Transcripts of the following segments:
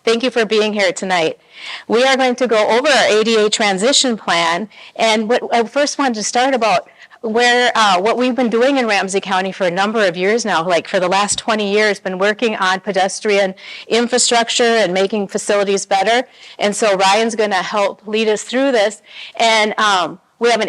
thank you for being here tonight. We are going to go over our ADA transition plan, and what I first wanted to start about what we've been doing in Ramsey County for a number of years now, like for the last 20 years, been working on pedestrian infrastructure and making facilities better. And so Ryan's going to help lead us through this. And we have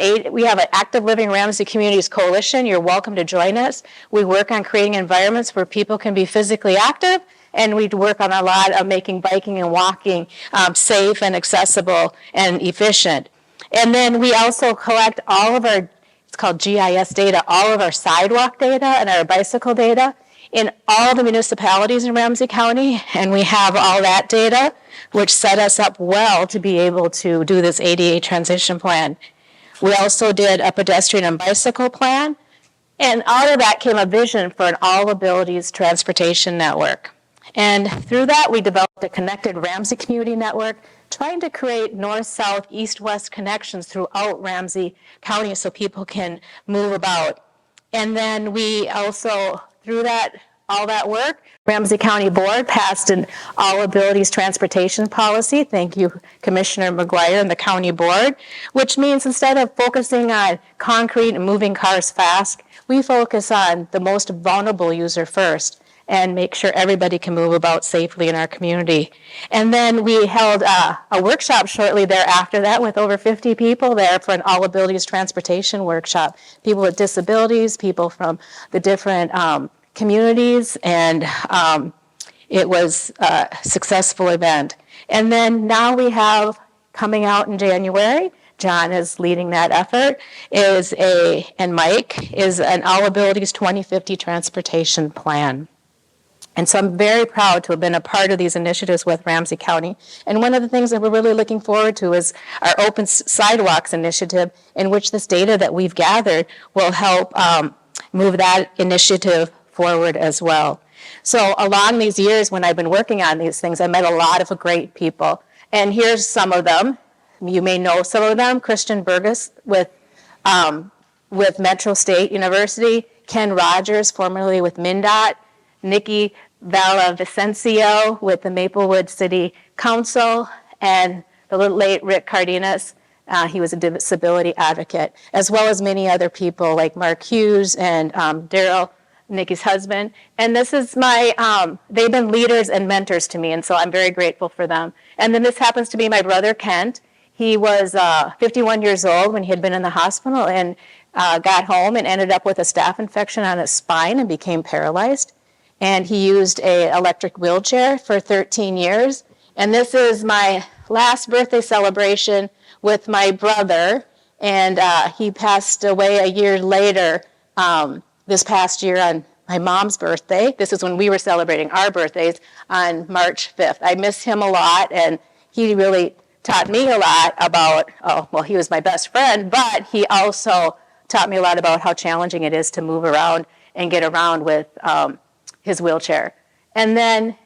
an Active Living Ramsey Communities Coalition. You're welcome to join us. We work on creating environments where people can be physically active, and we work on a lot of making biking and walking safe and accessible and efficient. And then we also collect all of our, it's called GIS data, all of our sidewalk data and our bicycle data in all the municipalities in Ramsey County, and we have all that data, which set us up well to be able to do this ADA transition plan. We also did a pedestrian and bicycle plan, and out of that came a vision for an all-abilities transportation network. And through that, we developed a connected Ramsey community network, trying to create north, south, east, west connections throughout Ramsey County so people can move about. And then we also, through that, all that work, Ramsey County Board passed an all-abilities transportation policy. Thank you, Commissioner McGuire and the County Board, which means instead of focusing on concrete and moving cars fast, we focus on the most vulnerable user first and make sure everybody can move about safely in our community. And then we held a workshop shortly thereafter that with over 50 people there for an all-abilities transportation workshop. People with disabilities, people from the different communities, and it was a successful event. And then now we have, coming out in January, John is leading that effort, and Mike, is an all-abilities 2050 transportation plan. And so I'm very proud to have been a part of these initiatives with Ramsey County. And one of the things that we're really looking forward to is our Open Sidewalks initiative, in which this data that we've gathered will help move that initiative forward as well. So along these years when I've been working on these things, I met a lot of great people. And here's some of them. You may know some of them. Christian Burgess with Metro State University, Ken Rogers, formerly with MnDOT, Nikki Vicencio with the Maplewood City Council, and the late Rick Cardenas. He was a disability advocate, as well as many other people like Mark Hughes and Daryl, Nikki's husband. And this is they've been leaders and mentors to me, and so I'm very grateful for them. And then this happens to be my brother, Kent. He was 51 years old when he had been in the hospital and got home and ended up with a staph infection on his spine and became paralyzed. And he used an electric wheelchair for 13 years. And this is my last birthday celebration with my brother, and he passed away a year later this past year on my mom's birthday. This is when we were celebrating our birthdays on March 5th. I miss him a lot, and he really taught me a lot about, he was my best friend, but he also taught me a lot about how challenging it is to move around and get around with his wheelchair. And then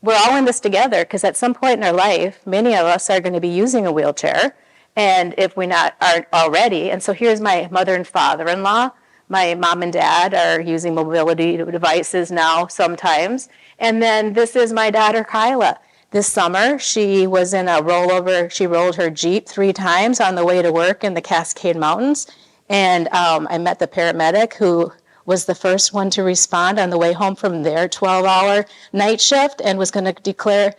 we're all in this together, because at some point in our life, many of us are going to be using a wheelchair, and if we aren't already. And so here's my mother and father-in-law. My mom and dad are using mobility devices now sometimes. And then this is my daughter, Kyla. This summer, she was in a rollover. She rolled her Jeep 3 times on the way to work in the Cascade Mountains. And I met the paramedic who was the first one to respond on the way home from their 12-hour night shift and was going to declare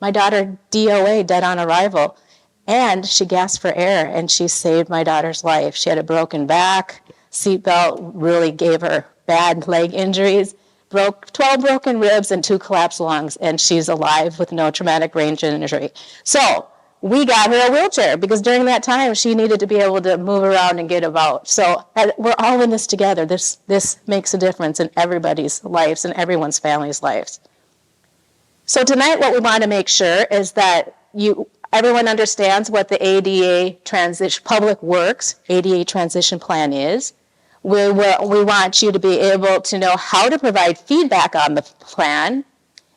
my daughter DOA, dead on arrival. And she gasped for air, and she saved my daughter's life. She had a broken back. Seatbelt really gave her bad leg injuries, 12 broken ribs and 2 collapsed lungs, and she's alive with no traumatic brain injury. So we got her a wheelchair because during that time she needed to be able to move around and get about. So we're all in this together. This makes a difference in everybody's lives and everyone's family's lives. So tonight what we want to make sure is that everyone understands what the ADA Public Works ADA transition plan is. We want you to be able to know how to provide feedback on the plan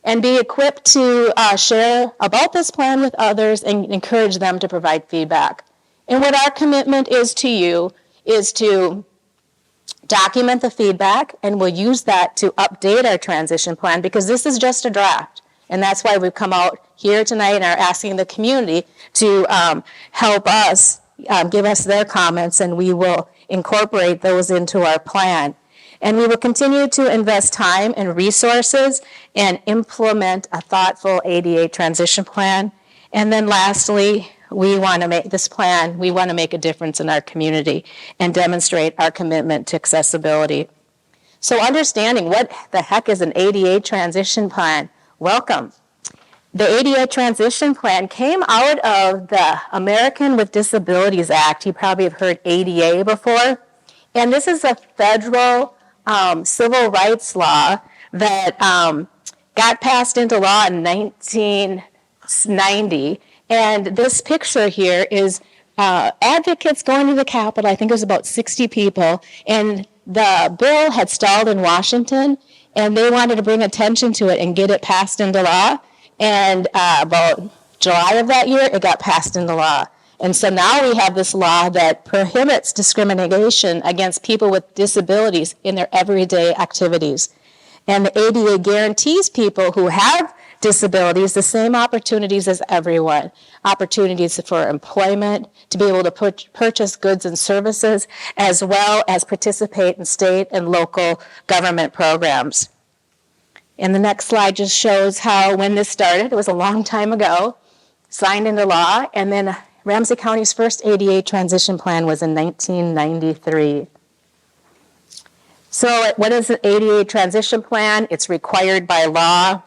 and be equipped to share about this plan with others and encourage them to provide feedback. And what our commitment is to you is to document the feedback, and we'll use that to update our transition plan, because this is just a draft. And that's why we've come out here tonight and are asking the community to help us, give us their comments, and we will incorporate those into our plan. And we will continue to invest time and resources and implement a thoughtful ADA transition plan. And then lastly, we want to make this plan, we want to make a difference in our community and demonstrate our commitment to accessibility. So understanding what the heck is an ADA transition plan, welcome. The ADA transition plan came out of the American with Disabilities Act. You probably have heard ADA before. And this is a federal civil rights law that got passed into law in 1990. And this picture here is advocates going to the Capitol. I think it was about 60 people. And the bill had stalled in Washington, and they wanted to bring attention to it and get it passed into law. And about July of that year, it got passed into law. And so now we have this law that prohibits discrimination against people with disabilities in their everyday activities. And the ADA guarantees people who have disabilities the same opportunities as everyone. Opportunities for employment, to be able to purchase goods and services, as well as participate in state and local government programs. And the next slide just shows how when this started, it was a long time ago, signed into law, and then Ramsey County's first ADA transition plan was in 1993. So what is an ADA transition plan? It's required by law.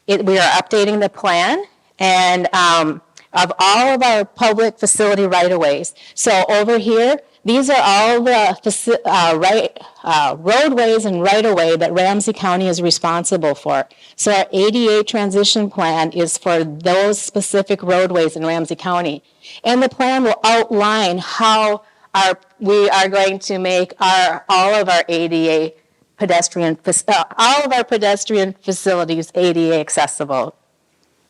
We are updating the plan and of all of our public facility right-of-ways. So over here, these are all the roadways and right-of-way that Ramsey County is responsible for. So our ADA transition plan is for those specific roadways in Ramsey County. And the plan will outline how we are going to make all of our pedestrian facilities ADA accessible.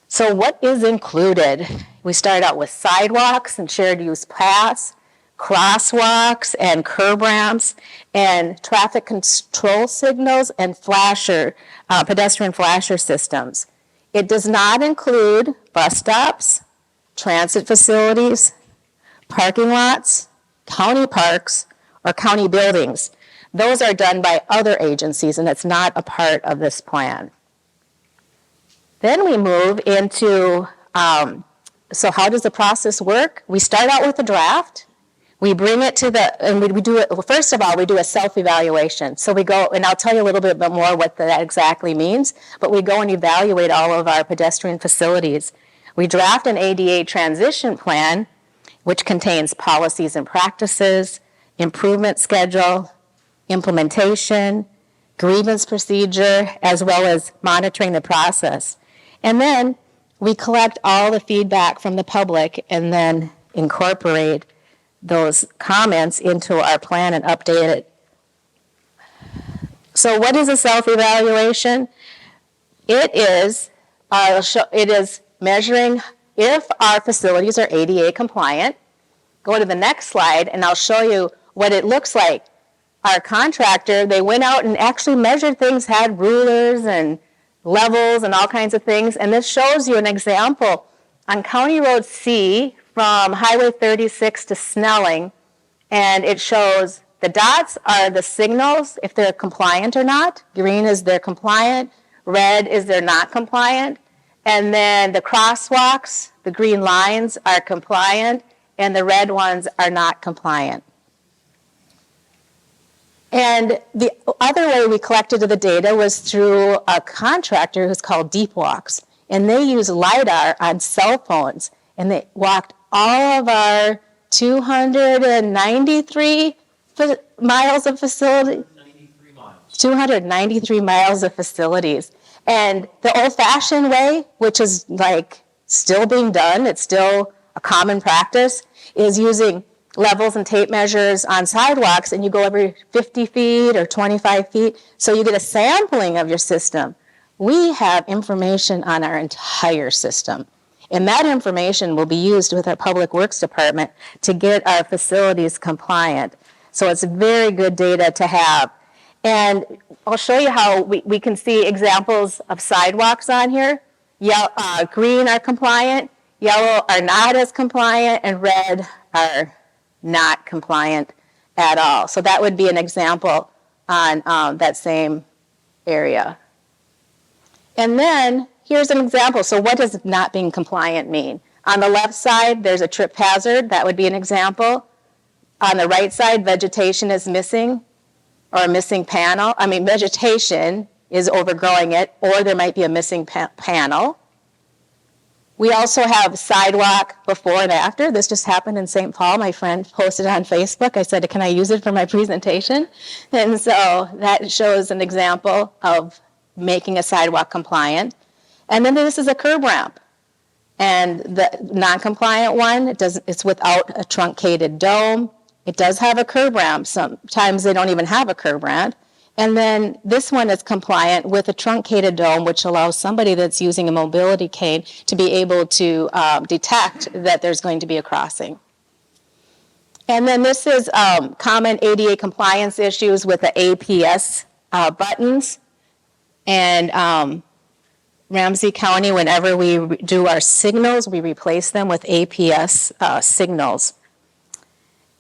So what is included? We start out with sidewalks and shared use paths, crosswalks and curb ramps, and traffic control signals and pedestrian flasher systems. It does not include bus stops, transit facilities, parking lots, county parks, or county buildings. Those are done by other agencies, and it's not a part of this plan. Then we move into, so how does the process work? We start out with a draft. We bring it to and we do it, well, first of all, we do a self-evaluation. So we go, and I'll tell you a little bit more what that exactly means, but we go and evaluate all of our pedestrian facilities. We draft an ADA transition plan, which contains policies and practices, improvement schedule, implementation, grievance procedure, as well as monitoring the process. And then we collect all the feedback from the public and then incorporate those comments into our plan and update it. So what is a self-evaluation? It is measuring if our facilities are ADA compliant. Go to the next slide and I'll show you what it looks like. Our contractor, they went out and actually measured things, had rulers and levels and all kinds of things. And this shows you an example on County Road C from Highway 36 to Snelling. And it shows the dots are the signals, if they're compliant or not. Green is they're compliant. Red is they're not compliant. And then the crosswalks, the green lines are compliant, and the red ones are not compliant. And the other way we collected the data was through a contractor who's called Deep Walks. And they use LiDAR on cell phones. And they walked all of our 293 miles of facility. 293 miles of facilities. And the old-fashioned way, which is like still being done, it's still a common practice, is using levels and tape measures on sidewalks, and you go every 50 feet or 25 feet, so you get a sampling of your system. We have information on our entire system, and that information will be used with our Public Works Department to get our facilities compliant. So it's very good data to have. And I'll show you how we can see examples of sidewalks on here. green are compliant, yellow are not as compliant, and red are not compliant at all. So that would be an example on that same area. And then here's an example. So what does not being compliant mean? On the left side, there's a trip hazard. That would be an example. On the right side, vegetation is missing, or a missing panel. I mean, vegetation is overgrowing it, or there might be a missing panel. We also have sidewalk before and after. This just happened in St. Paul. My friend posted it on Facebook. I said, can I use it for my presentation? And so that shows an example of making a sidewalk compliant. And then this is a curb ramp. And the non-compliant one, it's without a truncated dome. It does have a curb ramp. Sometimes they don't even have a curb ramp. And then this one is compliant with a truncated dome, which allows somebody that's using a mobility cane to be able to detect that there's going to be a crossing. And then this is common ADA compliance issues with the APS buttons. And Ramsey County, whenever we do our signals, we replace them with APS signals.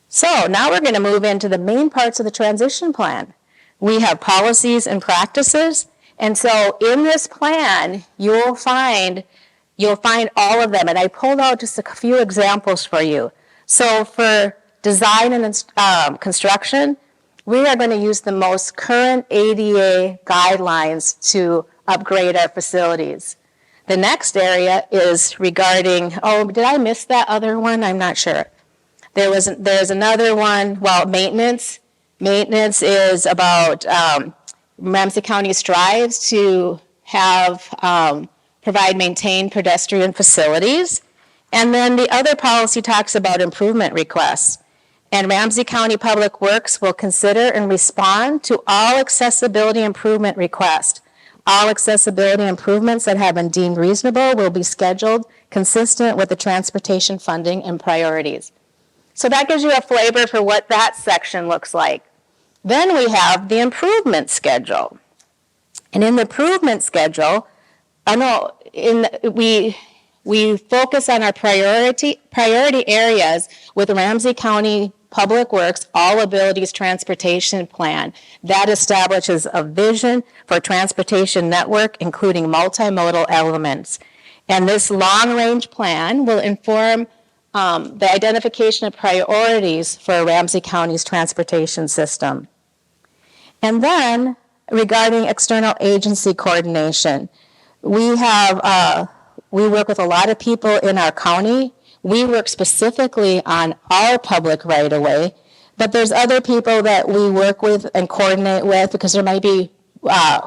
So now we're going to move into the main parts of the transition plan. We have policies and practices, and so in this plan, you'll find all of them, and I pulled out just a few examples for you. So for design and construction, we are going to use the most current ADA guidelines to upgrade our facilities. The next area is regarding, did I miss that other one? I'm not sure. There's another one, maintenance. Maintenance is about Ramsey County strives to provide maintained pedestrian facilities. And then the other policy talks about improvement requests. And Ramsey County Public Works will consider and respond to all accessibility improvement requests. All accessibility improvements that have been deemed reasonable will be scheduled consistent with the transportation funding and priorities. So that gives you a flavor for what that section looks like. Then we have the improvement schedule. And in the improvement schedule, we focus on our priority areas with Ramsey County Public Works All Abilities Transportation Plan. That establishes a vision for transportation network, including multimodal elements. And this long-range plan will inform the identification of priorities for Ramsey County's transportation system. And then, regarding external agency coordination, we work with a lot of people in our county. We work specifically on our public right-of-way, but there's other people that we work with and coordinate with, because there might be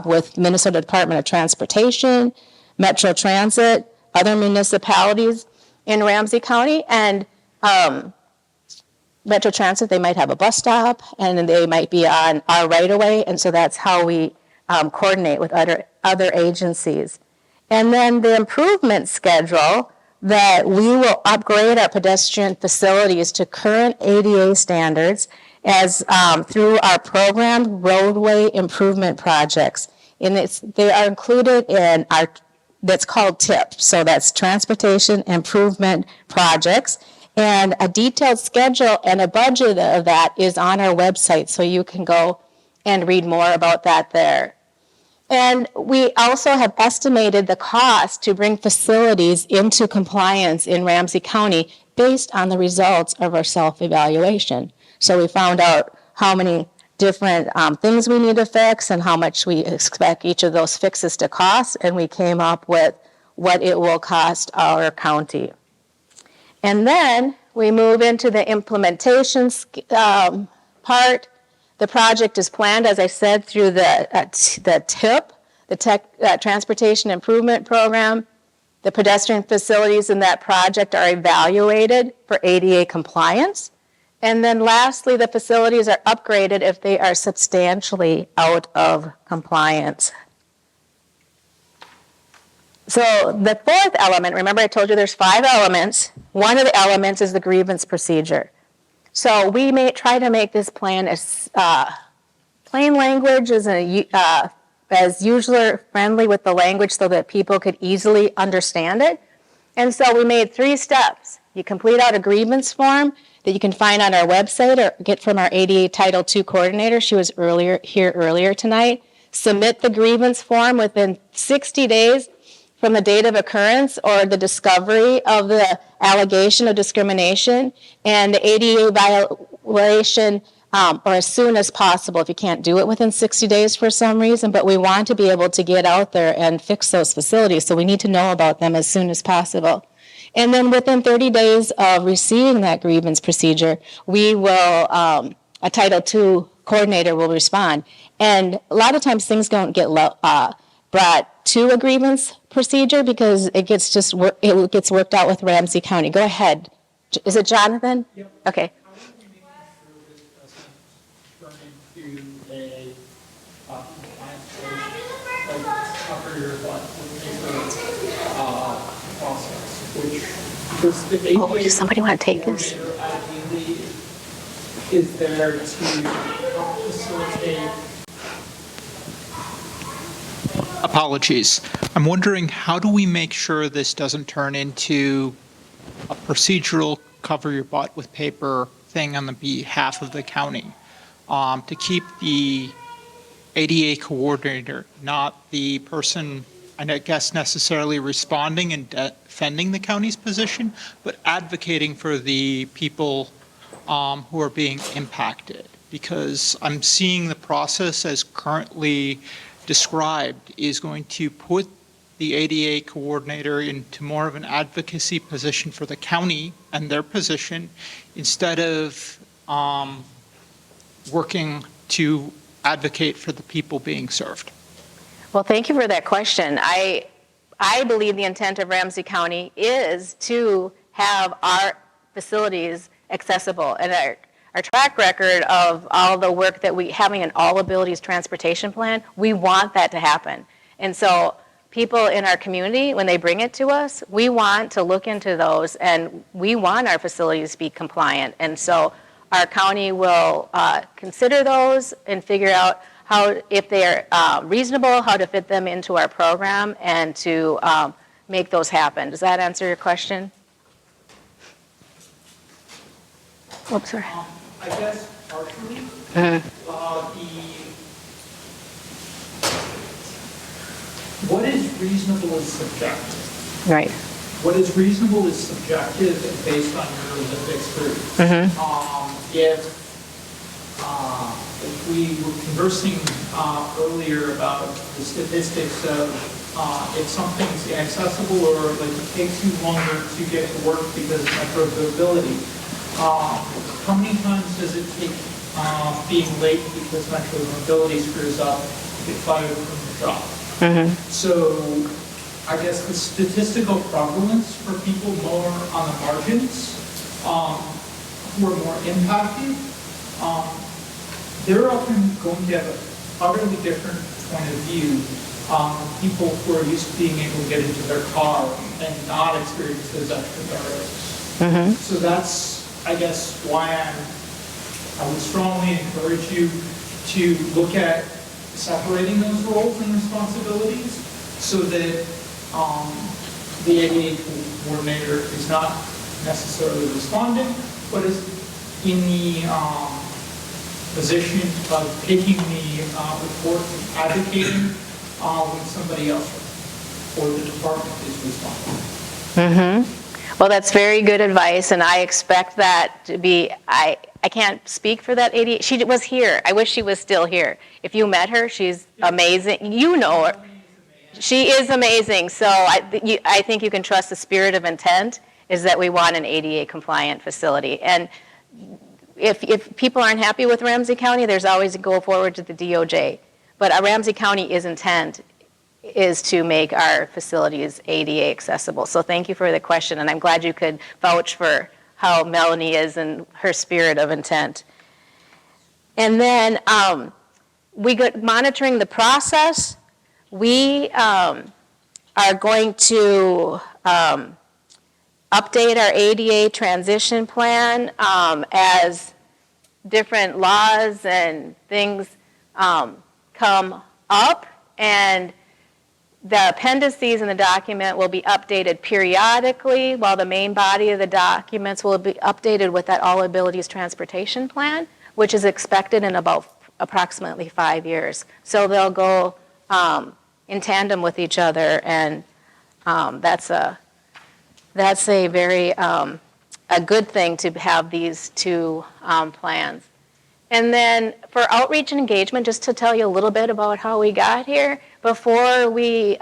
with Minnesota Department of Transportation, Metro Transit, other municipalities in Ramsey County, and Metro Transit, they might have a bus stop, and they might be on our right-of-way, and so that's how we coordinate with other agencies. And then the improvement schedule, that we will upgrade our pedestrian facilities to current ADA standards as through our programmed roadway improvement projects. And they are included in that's called TIP, so that's Transportation Improvement Projects. And a detailed schedule and a budget of that is on our website, so you can go and read more about that there. And we also have estimated the cost to bring facilities into compliance in Ramsey County based on the results of our self-evaluation. So we found out how many different things we need to fix and how much we expect each of those fixes to cost, and we came up with what it will cost our county. And then we move into the implementation part. The project is planned, as I said, through the TIP, the Transportation Improvement Program. The pedestrian facilities in that project are evaluated for ADA compliance. And then lastly, the facilities are upgraded if they are substantially out of compliance. So the fourth element, remember I told you there's 5 elements. One of the elements is the grievance procedure. So we may try to make this plan as plain language as as user-friendly with the language so that people could easily understand it. And so we made 3 steps. You complete out a grievance form that you can find on our website or get from our ADA Title II coordinator. She was here earlier tonight. Submit the grievance form within 60 days from the date of occurrence or the discovery of the allegation of discrimination and the ADA violation, or as soon as possible if you can't do it within 60 days for some reason. But we want to be able to get out there and fix those facilities, so we need to know about them as soon as possible. And then within 30 days of receiving that grievance procedure, we will, a Title II coordinator will respond. And a lot of times things don't get brought to a grievance procedure because it gets worked out with Ramsey County. Go ahead. Is it Jonathan? Yep. Okay. How are we making sure this doesn't turn into a compliance like cover your butt process, which because the ADA does somebody want to take this? Ideally is there to help facilitate. Apologies. I'm wondering, how do we make sure this doesn't turn into a procedural cover your butt with paper thing on the behalf of the county, to keep the ADA coordinator, not the person, I guess, necessarily responding and defending the county's position, but advocating for the people who are being impacted? Because I'm seeing the process as currently described is going to put the ADA coordinator into more of an advocacy position for the county and their position instead of working to advocate for the people being served. Well, thank you for that question. I believe the intent of Ramsey County is to have our facilities accessible, and our track record of all the work that we having an all abilities transportation plan, we want that to happen. And so people in our community, when they bring it to us, we want to look into those, and we want our facilities to be compliant. And so our county will consider those and figure out how, if they're reasonable, how to fit them into our program and to make those happen. Does that answer your question? Oops, sorry. I guess partially, what is reasonable is subjective. Right. What is reasonable is subjective and based on your lived experience. If we were conversing earlier about the statistics of if something's inaccessible or like it takes you longer to get to work because of micromobility, how many times does it take being late because micromobility screws up to get fired from the job? So I guess the statistical prevalence for people more on the margins who are more impacted, they're often going to have a utterly different point of view. People who are used to being able to get into their car and not experience those extra barriers. So that's, I guess, why I would strongly encourage you to look at separating those roles and responsibilities so that the ADA coordinator is not necessarily responding, but is in the position of taking the report and advocating when somebody else or the department is responding. Well, that's very good advice, and I expect that to be, I can't speak for that ADA. She was here. I wish she was still here. If you met her, she's amazing. You know her. She is amazing. So I think you can trust the spirit of intent is that we want an ADA compliant facility. And if people aren't happy with Ramsey County, there's always a go forward to the DOJ. But Ramsey County is intent is to make our facilities ADA accessible. So thank you for the question, and I'm glad you could vouch for how Melanie is and her spirit of intent. And then we got monitoring the process. We are going to update our ADA transition plan as different laws and things come up. And the appendices in the document will be updated periodically, while the main body of the documents will be updated with that All Abilities Transportation Plan, which is expected in about approximately 5 years. So they'll go in tandem with each other, and that's a very a good thing to have these two plans. And then for outreach and engagement, just to tell you a little bit about how we got here, before the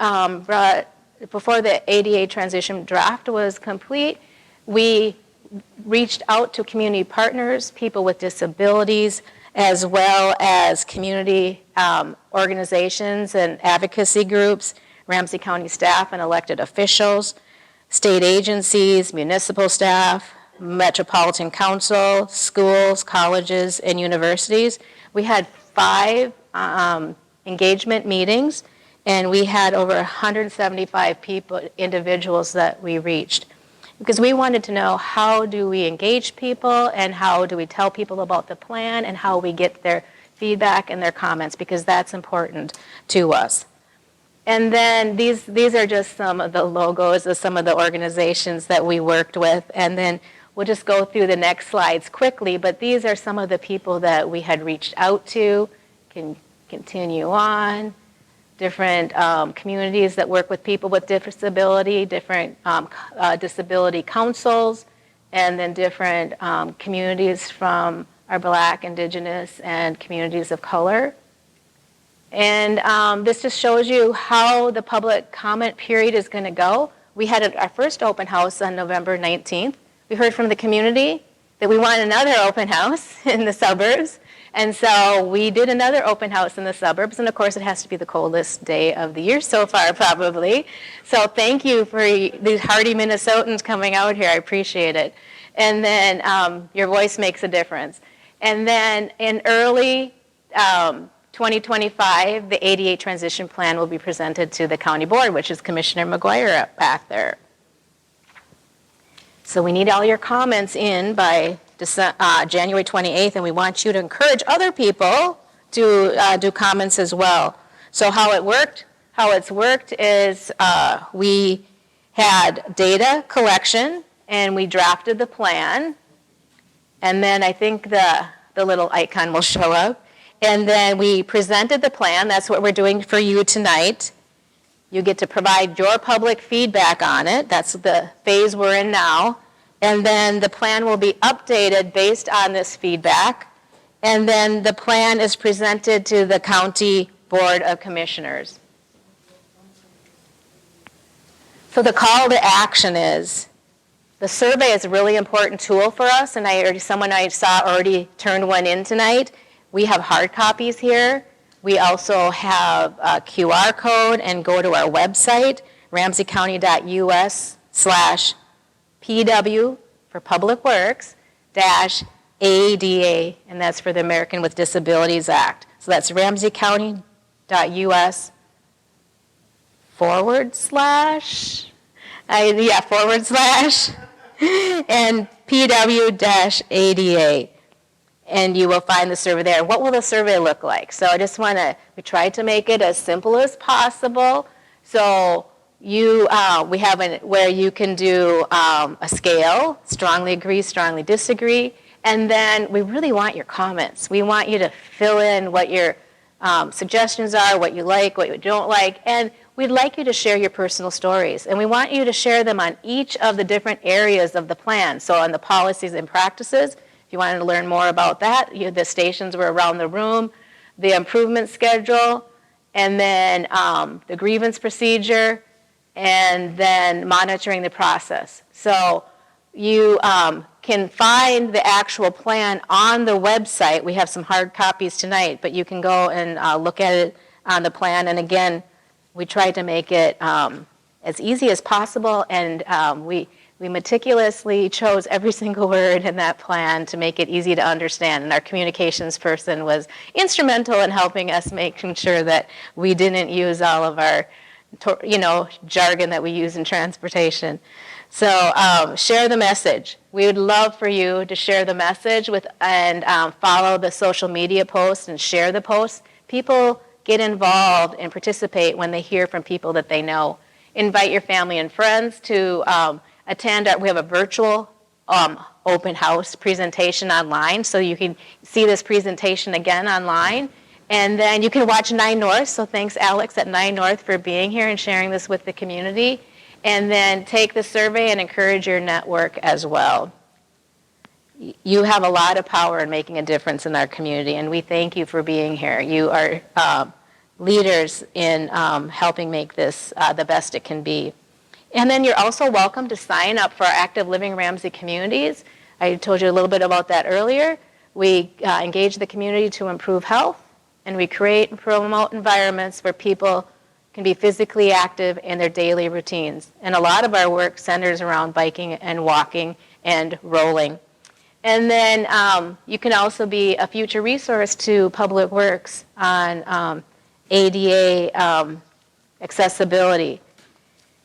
ADA transition draft was complete, we reached out to community partners, people with disabilities, as well as community organizations and advocacy groups, Ramsey County staff and elected officials, state agencies, municipal staff, Metropolitan Council, schools, colleges, and universities. We had 5 engagement meetings, and we had over 175 people, individuals that we reached. Because we wanted to know, how do we engage people, and how do we tell people about the plan, and how we get their feedback and their comments, because that's important to us. And then these are just some of the logos of some of the organizations that we worked with. And then we'll just go through the next slides quickly, but these are some of the people that we had reached out to. Can continue on. Different communities that work with people with disability, different disability councils, and then different communities from our Black, Indigenous, and communities of color. And this just shows you how the public comment period is going to go. We had our first open house on November 19th. We heard from the community that we want another open house in the suburbs. And so we did another open house in the suburbs. And of course, it has to be the coldest day of the year so far, probably. So thank you for these hardy Minnesotans coming out here. I appreciate it. And then your voice makes a difference. And then in early 2025, the ADA transition plan will be presented to the county board, which is Commissioner McGuire back there. So we need all your comments in by January 28th, and we want you to encourage other people to do comments as well. So how it's worked is we had data collection, and we drafted the plan, and then I think the little icon will show up. And then we presented the plan. That's what we're doing for you tonight. You get to provide your public feedback on it. That's the phase we're in now. And then the plan will be updated based on this feedback. And then the plan is presented to the County Board of Commissioners. So the call to action is, the survey is a really important tool for us, and someone I saw already turned one in tonight. We have hard copies here. We also have a QR code, and go to our website, ramseycounty.us/PW for Public Works -ADA, and that's for the American with Disabilities Act. So that's ramseycounty.us / and PW-ADA. And you will find the survey there. What will the survey look like? So I just we tried to make it as simple as possible. So we have where you can do a scale, strongly agree, strongly disagree. And then we really want your comments. We want you to fill in what your suggestions are, what you like, what you don't like. And we'd like you to share your personal stories. And we want you to share them on each of the different areas of the plan. So on the policies and practices, if you wanted to learn more about that, the stations were around the room, the improvement schedule, and then the grievance procedure, and then monitoring the process. So you can find the actual plan on the website. We have some hard copies tonight, but you can go and look at it on the plan. And again, we tried to make it as easy as possible, and we meticulously chose every single word in that plan to make it easy to understand. And our communications person was instrumental in helping us, making sure that we didn't use all of our, jargon that we use in transportation. So share the message. We would love for you to share the message and follow the social media posts and share the posts. People get involved and participate when they hear from people that they know. Invite your family and friends to attend. We have a virtual open house presentation online, so you can see this presentation again online. And then you can watch 9 North, so thanks Alex at 9 North for being here and sharing this with the community. And then take the survey and encourage your network as well. You have a lot of power in making a difference in our community, and we thank you for being here. You are leaders in helping make this the best it can be. And then you're also welcome to sign up for our Active Living Ramsey communities. I told you a little bit about that earlier. We engage the community to improve health, and we create and promote environments where people can be physically active in their daily routines. And a lot of our work centers around biking and walking and rolling. And then you can also be a future resource to Public Works on ADA accessibility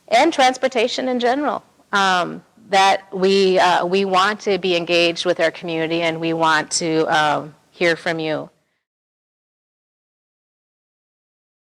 and transportation in general. That we want to be engaged with our community, and we want to hear from you.